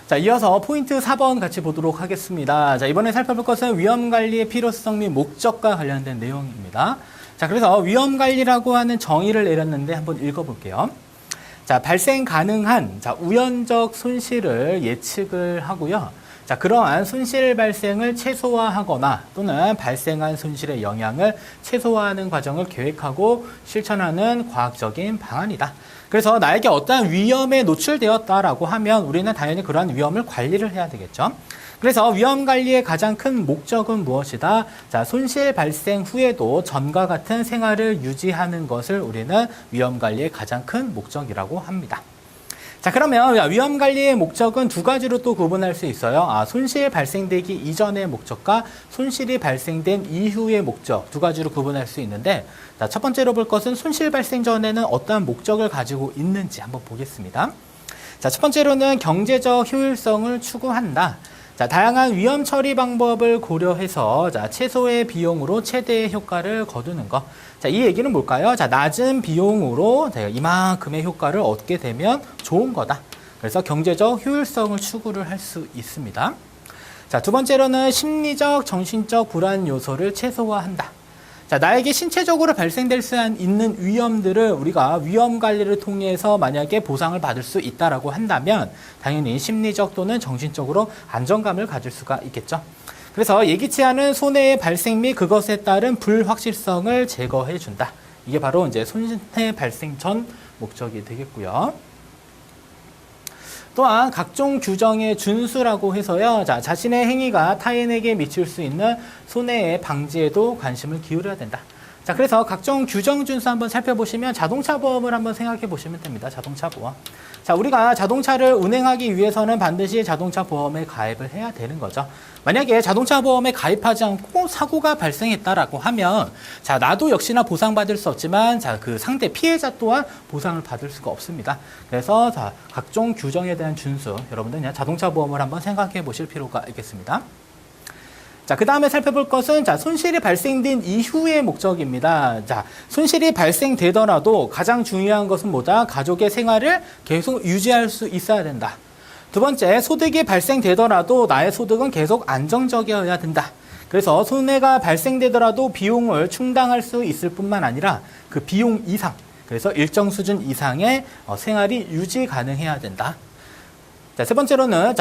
자, 이어서 포인트 4번 같이 보도록 하겠습니다. 자, 이번에 살펴볼 것은 위험관리의 필요성 및 목적과 관련된 내용입니다. 자, 그래서 위험관리라고 하는 정의를 내렸는데 한번 읽어볼게요. 자, 발생 가능한 우연적 손실을 예측을 하고요. 자, 그러한 손실 발생을 최소화하거나 또는 발생한 손실의 영향을 최소화하는 과정을 계획하고 실천하는 과학적인 방안이다. 그래서 나에게 어떠한 위험에 노출되었다라고 하면 우리는 당연히 그러한 위험을 관리를 해야 되겠죠. 그래서 위험 관리의 가장 큰 목적은 무엇이다? 자, 손실 발생 후에도 전과 같은 생활을 유지하는 것을 우리는 위험 관리의 가장 큰 목적이라고 합니다. 자, 그러면 위험 관리의 목적은 두 가지로 또 구분할 수 있어요. 손실 발생되기 이전의 목적과 손실이 발생된 이후의 목적 두 가지로 구분할 수 있는데, 자, 첫 번째로 볼 것은 손실 발생 전에는 어떠한 목적을 가지고 있는지 한번 보겠습니다. 자, 첫 번째로는 경제적 효율성을 추구한다. 자, 다양한 위험 처리 방법을 고려해서 최소의 비용으로 최대의 효과를 거두는 것. 자, 이 얘기는 뭘까요? 자, 낮은 비용으로 이만큼의 효과를 얻게 되면 좋은 거다. 그래서 경제적 효율성을 추구를 할 수 있습니다. 자, 두 번째로는 심리적, 정신적 불안 요소를 최소화한다. 자, 나에게 신체적으로 발생될 수 있는 위험들을 우리가 위험 관리를 통해서 만약에 보상을 받을 수 있다라고 한다면 당연히 심리적 또는 정신적으로 안정감을 가질 수가 있겠죠. 그래서 예기치 않은 손해의 발생 및 그것에 따른 불확실성을 제거해 준다. 이게 바로 이제 손해 발생 전 목적이 되겠고요. 또한 각종 규정의 준수라고 해서요. 자, 자신의 행위가 타인에게 미칠 수 있는 손해의 방지에도 관심을 기울여야 된다. 자, 그래서 각종 규정 준수 한번 살펴보시면 자동차 보험을 한번 생각해 보시면 됩니다. 자동차 보험. 자, 우리가 자동차를 운행하기 위해서는 반드시 자동차 보험에 가입을 해야 되는 거죠. 만약에 자동차 보험에 가입하지 않고 사고가 발생했다라고 하면, 자, 나도 역시나 보상받을 수 없지만, 자, 그 상대 피해자 또한 보상을 받을 수가 없습니다. 그래서 자, 각종 규정에 대한 준수, 여러분들 그냥 자동차 보험을 한번 생각해 보실 필요가 있겠습니다. 자, 그 다음에 살펴볼 것은 손실이 발생된 이후의 목적입니다. 자, 손실이 발생되더라도 가장 중요한 것은 뭐다? 가족의 생활을 계속 유지할 수 있어야 된다. 두 번째, 소득이 발생되더라도 나의 소득은 계속 안정적이어야 된다. 그래서 손해가 발생되더라도 비용을 충당할 수 있을 뿐만 아니라 그 비용 이상, 그래서 일정 수준 이상의 생활이 유지 가능해야 된다. 자, 세 번째로는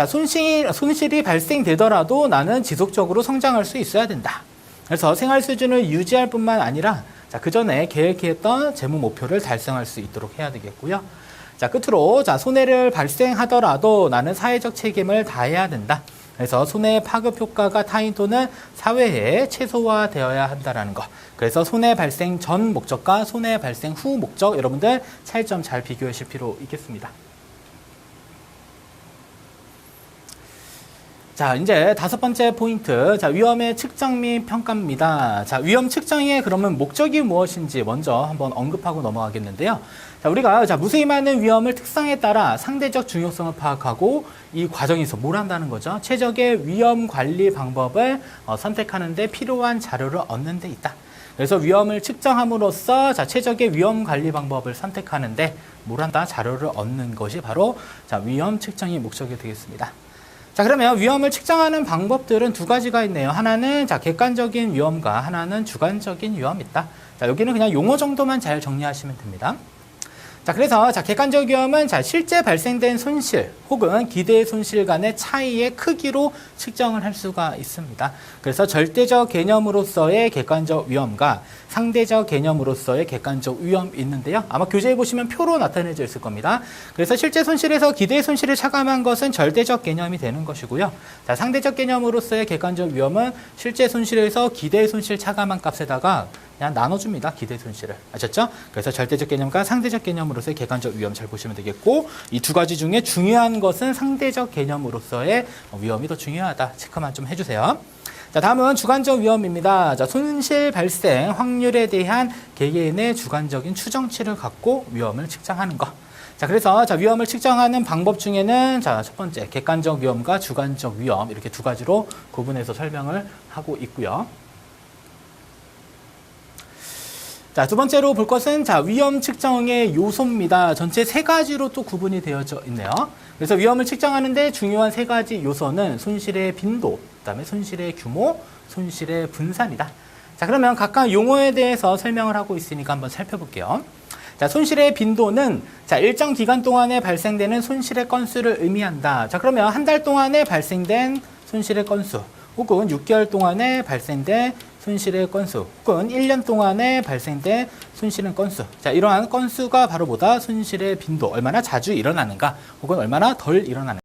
손실이 발생되더라도 나는 지속적으로 성장할 수 있어야 된다. 그래서 생활 수준을 유지할 뿐만 아니라 그 전에 계획했던 재무 목표를 달성할 수 있도록 해야 되겠고요. 자, 끝으로 손해를 발생하더라도 나는 사회적 책임을 다해야 된다. 그래서 손해의 파급 효과가 타인 또는 사회에 최소화되어야 한다는 것. 그래서 손해 발생 전 목적과 손해 발생 후 목적, 여러분들 차이점 잘 비교하실 필요 있겠습니다. 자, 이제 다섯 번째 포인트. 자, 위험의 측정 및 평가입니다. 자, 위험 측정의 그러면 목적이 무엇인지 먼저 한번 언급하고 넘어가겠는데요. 자, 우리가 무수히 많은 위험을 특성에 따라 상대적 중요성을 파악하고 이 과정에서 뭘 한다는 거죠? 최적의 위험 관리 방법을 선택하는 데 필요한 자료를 얻는 데 있다. 그래서 위험을 측정함으로써 최적의 위험 관리 방법을 선택하는데 뭘 한다? 자료를 얻는 것이 바로 위험 측정의 목적이 되겠습니다. 자, 그러면 위험을 측정하는 방법들은 두 가지가 있네요. 하나는 객관적인 위험과 하나는 주관적인 위험이 있다. 자, 여기는 그냥 용어 정도만 잘 정리하시면 됩니다. 자, 그래서 객관적 위험은 실제 발생된 손실 혹은 기대 손실 간의 차이의 크기로 측정을 할 수가 있습니다. 그래서 절대적 개념으로서의 객관적 위험과 상대적 개념으로서의 객관적 위험이 있는데요. 아마 교재에 보시면 표로 나타내져 있을 겁니다. 그래서 실제 손실에서 기대 손실을 차감한 것은 절대적 개념이 되는 것이고요. 자, 상대적 개념으로서의 객관적 위험은 실제 손실에서 기대 손실 차감한 값에다가 그냥 나눠줍니다. 기대 손실을. 아셨죠? 그래서 절대적 개념과 상대적 개념으로서의 객관적 위험 잘 보시면 되겠고, 이 두 가지 중에 중요한 것은 상대적 개념으로서의 위험이 더 중요하다. 체크만 좀 해주세요. 자, 다음은 주관적 위험입니다. 자, 손실 발생 확률에 대한 개개인의 주관적인 추정치를 갖고 위험을 측정하는 것. 자, 그래서 위험을 측정하는 방법 중에는 첫 번째, 객관적 위험과 주관적 위험 이렇게 두 가지로 구분해서 설명을 하고 있고요. 자, 두 번째로 볼 것은 자, 위험 측정의 요소입니다. 전체 세 가지로 또 구분이 되어져 있네요. 그래서 위험을 측정하는데 중요한 세 가지 요소는 손실의 빈도, 그다음에 손실의 규모, 손실의 분산이다. 자, 그러면 각각 용어에 대해서 설명을 하고 있으니까 한번 살펴볼게요. 자, 손실의 빈도는 자, 일정 기간 동안에 발생되는 손실의 건수를 의미한다. 자, 그러면 한 달 동안에 발생된 손실의 건수, 혹은 6개월 동안에 발생된 손실의 건수, 혹은 1년 동안에 발생된 손실의 건수. 자, 이러한 건수가 바로 뭐다? 손실의 빈도. 얼마나 자주 일어나는가, 혹은 얼마나 덜 일어나는가.